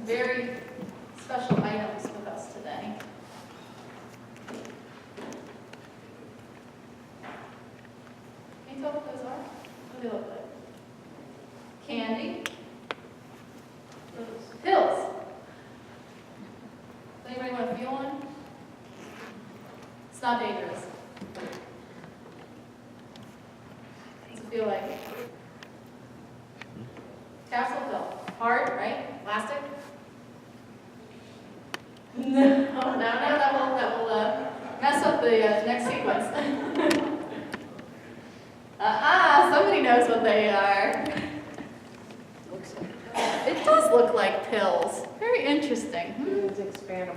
very special items with us today. Can you tell what those are? What do they look like? Candy. Pills. Does anybody want to feel one? It's not dangerous. What's it feel like? Capsule pill. Hard, right? Plastic? No, that will mess up the next sequence. Somebody knows what they are. It does look like pills. Very interesting. It's expandable.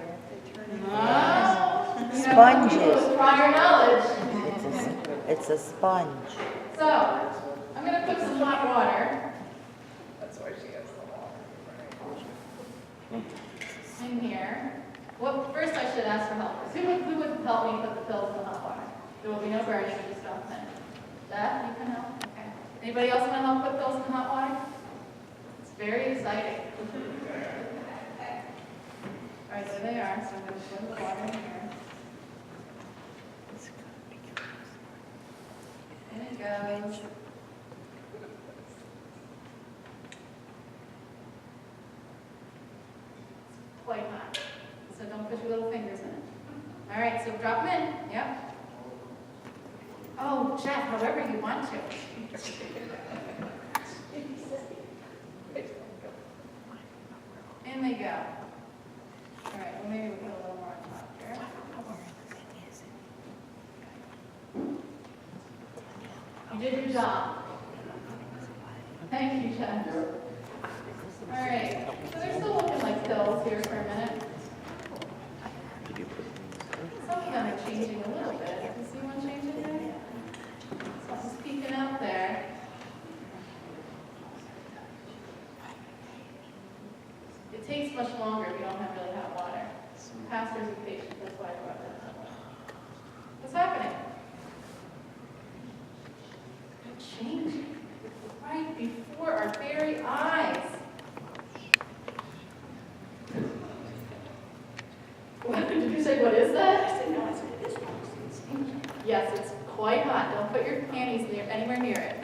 Oh, Sponges. Prior knowledge. It's a sponge. So, I'm going to put some hot water. That's why she has the water. In here. Well, first I should ask for help. Who would help me put the pills in the hot water? There will be no burning, just don't think. Dad, you can help? Okay. Anybody else want to help put pills in the hot water? It's very exciting. All right, there they are. So I'm going to put the water in here. In it goes. Quite hot. So don't put your little fingers in it. All right, so drop them in. Yep. Oh, Jeff, however you want to. In they go. All right, well, maybe we'll put a little more on top here. You did your job. Thank you, Jeff. All right, so they're still looking like pills here for a minute. Some of them are changing a little bit. You see one changing there? Something's peeking out there. It takes much longer if you don't have really hot water. Pastors are patient, that's why I brought that up. What's happening? They're changing right before our very eyes. What did you say? What is that? I said, no, I said it is hot. Yes, it's quite hot. Don't put your panties anywhere near it.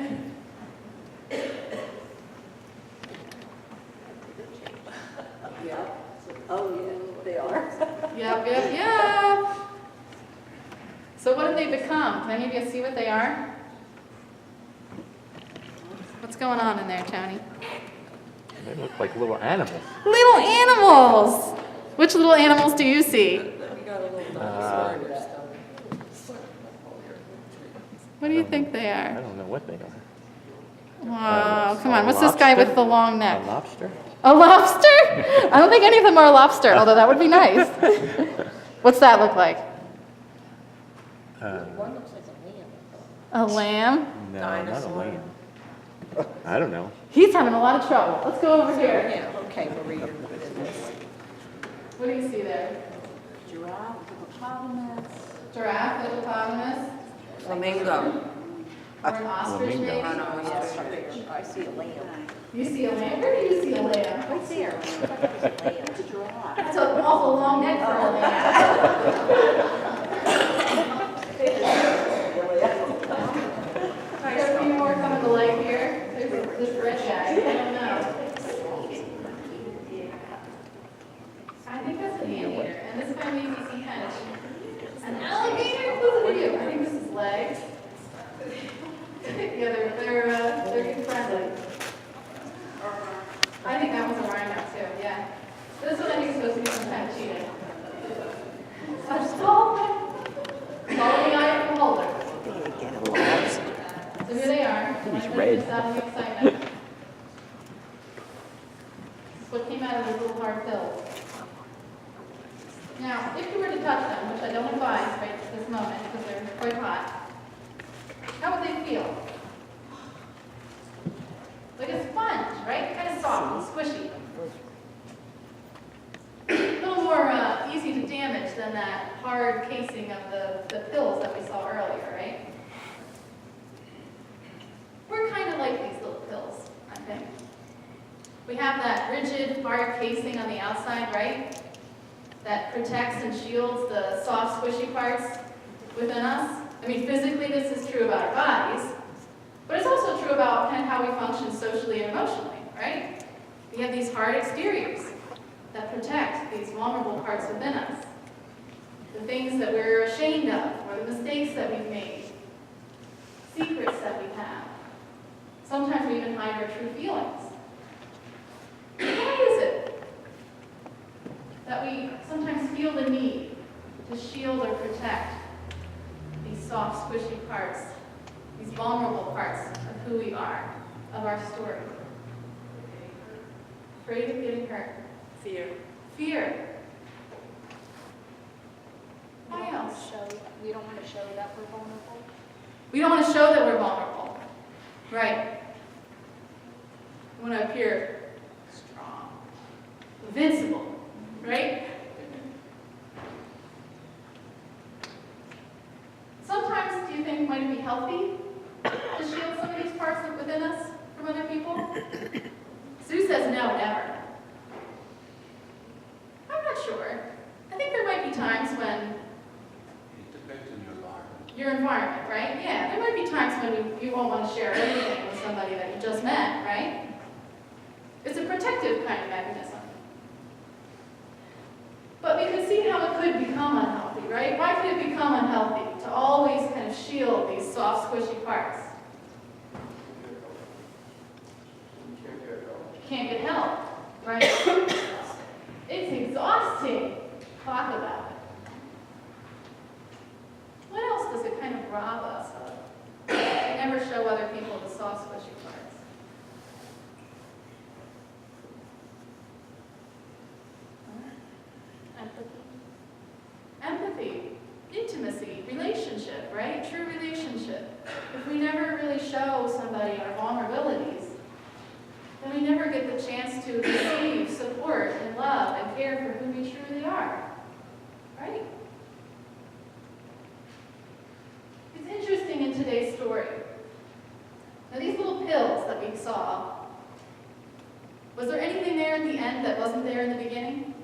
Yeah. Oh, yeah, they are. Yep. So what have they become? Can any of you see what they are? What's going on in there, Tony? They look like little animals. Little animals! Which little animals do you see? What do you think they I are? don't know what they are. Wow, come on. What's this guy with the long A neck? lobster? A lobster? I don't think any of them are a lobster, although that would be nice. What's that look like? One looks like a lamb. A lamb? No, not a lamb. I don't know. He's having a lot of trouble. Let's go over here. Yeah, okay, we'll read it. What is this? What do you see there? Giraffe, hippopotamus. Giraffe, hippopotamus, Flamingo. or an ostrich Flamingo. maybe? Oh, no, yes, I see a lamb. You see a lamb? Where do you see a lamb? Right there. It's a giraffe. That's an awful long neck for a lamb. I got a few more coming to life here. There's this red guy. I don't know. I think that's an alligator, and this guy may be some kind of an alligator. Who's it you? I think this is legs. Yeah, they're good friendly. I think that one's a rhino too. Yeah. This one I think is supposed to be some kind of cheetah. I'm just following the eye of the holder. Get a lobster. So here they are. He's Just red. out of the excitement. This is what came out of these little hard pills. Now, if you were to touch them, which I don't advise right at this moment because they're quite hot, how would they feel? Like a sponge, right? Kind of soft and squishy. A little more easy to damage than that hard casing of the pills that we saw earlier, right? We're kind of like these little pills, I think. We have that rigid, hard casing on the outside, right? That protects and shields the soft, squishy parts within us. I mean, physically, this is true about our bodies, but it's also true about kind of how we function socially and emotionally, right? We have these hard exteriors that protect these vulnerable parts within us. The things that we're ashamed of, or the mistakes that we've made, secrets that we have. Sometimes we even hide our true feelings. Why is it that we sometimes feel the need to shield or protect these soft, squishy parts, these vulnerable parts of who we are, of our story? Afraid of getting hurt. Fear. Fear. Why else? We don't want to show that we're vulnerable. We don't want to show that we're vulnerable. Right. We want to appear strong, invincible, right? Sometimes, do you think might it be healthy to shield some of these parts within us from other people? Sue says no, never. I'm not sure. I think there might be times when It depends on your environment. your environment, right? Yeah, there might be times when you won't want to share anything with somebody that you just met, right? It's a protective kind of mechanism. But we can see how it could become unhealthy, right? Why could it become unhealthy to always kind of shield these soft, squishy parts? You can't get help, right? It's exhausting. Talk about it. What else does it kind of rob us of? We never show other people the soft, squishy parts. Empathy, intimacy, relationship, right? True relationship. If we never really show somebody our vulnerabilities, then we never get the chance to receive support and love and care for who we truly are, right? It's interesting in today's story. Now these little pills that we saw, was there anything there in the end that wasn't there in the beginning?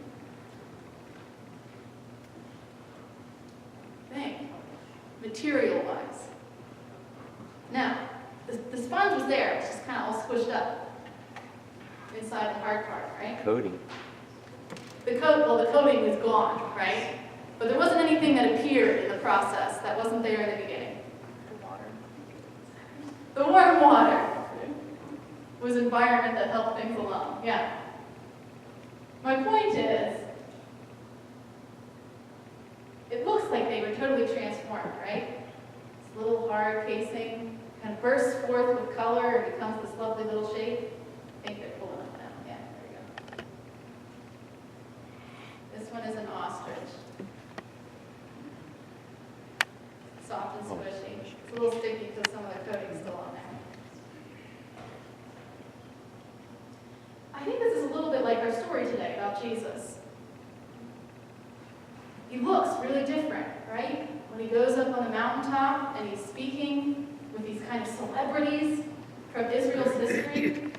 Think, material-wise. Now, the sponge was there, it's just kind of all squished up inside the hard part, right? Coding. The coating was gone, right? But there wasn't anything that appeared in the process that wasn't there in the beginning. The water. The warm water was environment that helped things along, yeah. My point is, it looks like they were totally transformed, right? This little hard casing kind of bursts forth with color and becomes this lovely little shape. I think they're pulling it down. Yeah, there we go. This one is an ostrich. Soft and squishy. It's a little sticky because some of the coating's still on there. I think this is a little bit like our story today about Jesus. He looks really different, right? When he goes up on the mountaintop and he's speaking with these kind of celebrities from Israel's history.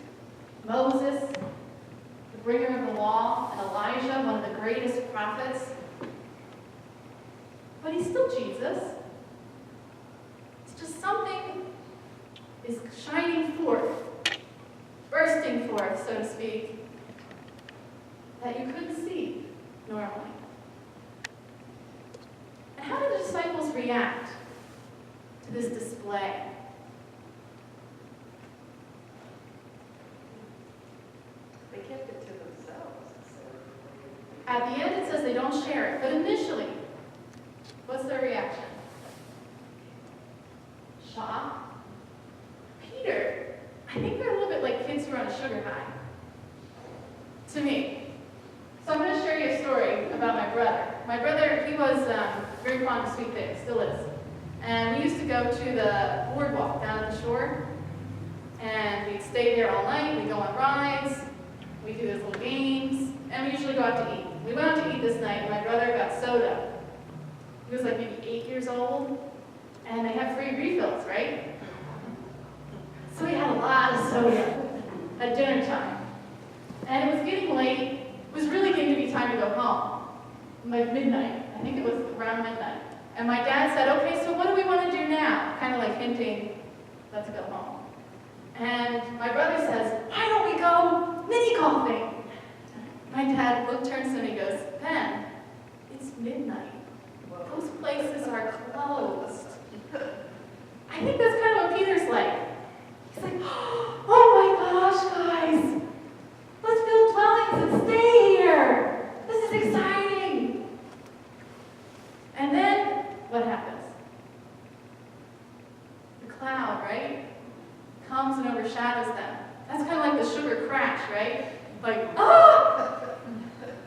Moses, the bringer of the law, and Elijah, one of the greatest prophets. But he's still Jesus. It's just something is shining forth, bursting forth, so to speak, that you couldn't see normally. And how did the disciples react to this display? They kept it to themselves. At the end it says they don't share it, but initially, what's their reaction? Shock? Peter, I think they're a little bit like kids who are on a sugar high. To me. So I'm going to share you a story about my brother. My brother, he was very fond of sweet things, still is. And we used to go to the boardwalk down at the shore, and we'd stay there all night, we'd go on rides, we'd do these little games, and we usually go out to eat. We went out to eat this night, and my brother got soda. He was like maybe 8 years old, and they have free refills, right? So we had a lot of soda at dinner time. And it was getting late. It was really getting to be time to go home, like midnight. I think it was around midnight. And my dad said, okay, so what do we want to do now? Kind of like hinting, let's go home. And my brother says, why don't we go mini golfing? My dad turns to me and goes, Ben, it's midnight. Those places are closed. I think that's kind of what Peter's like. He's like, oh my gosh, guys. Let's build dwellings and stay here. This is exciting. And then, what happens? The cloud, right? Comes and overshadows them. That's kind of like the sugar crash, right? Like, ah!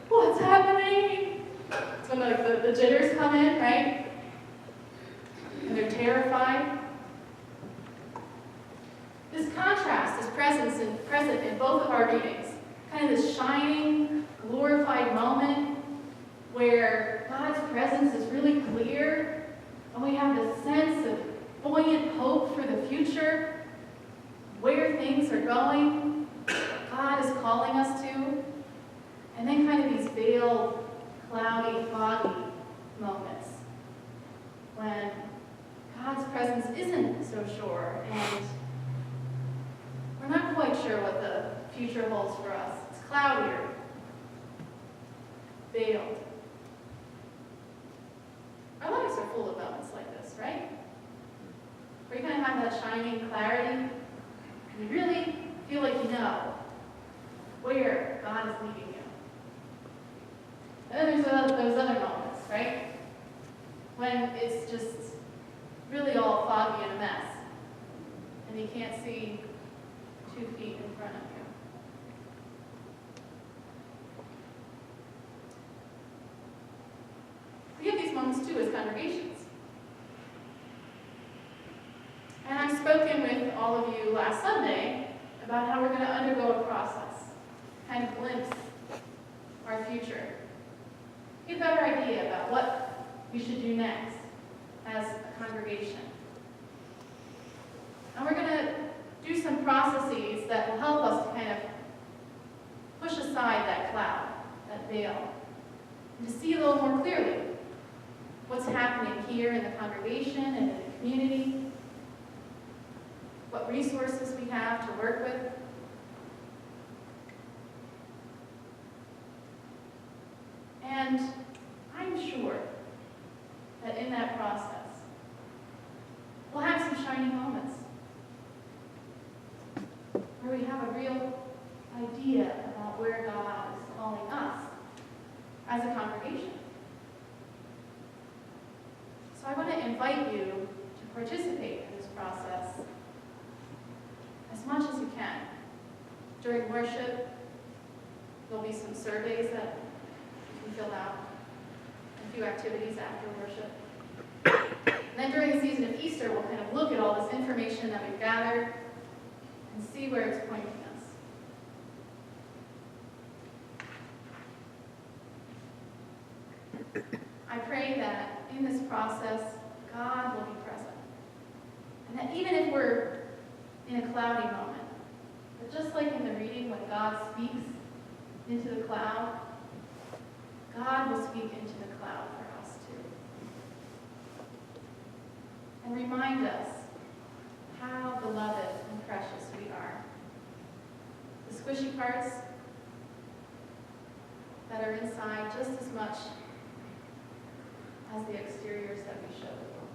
What's happening? It's when the jitters come in, right? And they're terrified. This contrast is present in both of our readings. Kind of this shining, glorified moment where God's presence is really clear, and we have this sense of buoyant hope for the future, where things are going, what God is calling us to, and then kind of these veiled, cloudy, foggy moments when God's presence isn't so sure, and we're not quite sure what the future holds for us. It's cloudier, veiled. Our lives are full of moments like this, right? Where you're going to have that shining clarity, and you really feel like you know where God is leading you. And then there's those other moments, right? When it's just really all foggy and a mess, and you can't see 2 feet in front of you. We have these moments too as congregations. And I've spoken with all of you last Sunday about how we're going to undergo a process, kind of glimpse our future. Get a better idea about what we should do next as a congregation. And we're going to do some processes that will help us to kind of push aside that cloud, that veil, and to see a little more clearly what's happening here in the congregation and in the community, what resources we have to work with. And I'm sure that in that process, we'll have some shining moments where we have a real idea about where God is calling us as a congregation. So I want to invite you to participate in this process as much as you can. During worship, there'll be some surveys that you can fill out, a few activities after worship. And then during the season of Easter, we'll kind of look at all this information that we've gathered and see where it's pointing us. I pray that in this process, God will be present. And that even if we're in a cloudy moment, but just like in the reading when God speaks into the cloud, God will speak into the cloud for us too. And remind us how beloved and precious we are. The squishy parts that are inside just as much as the exteriors that we show the world.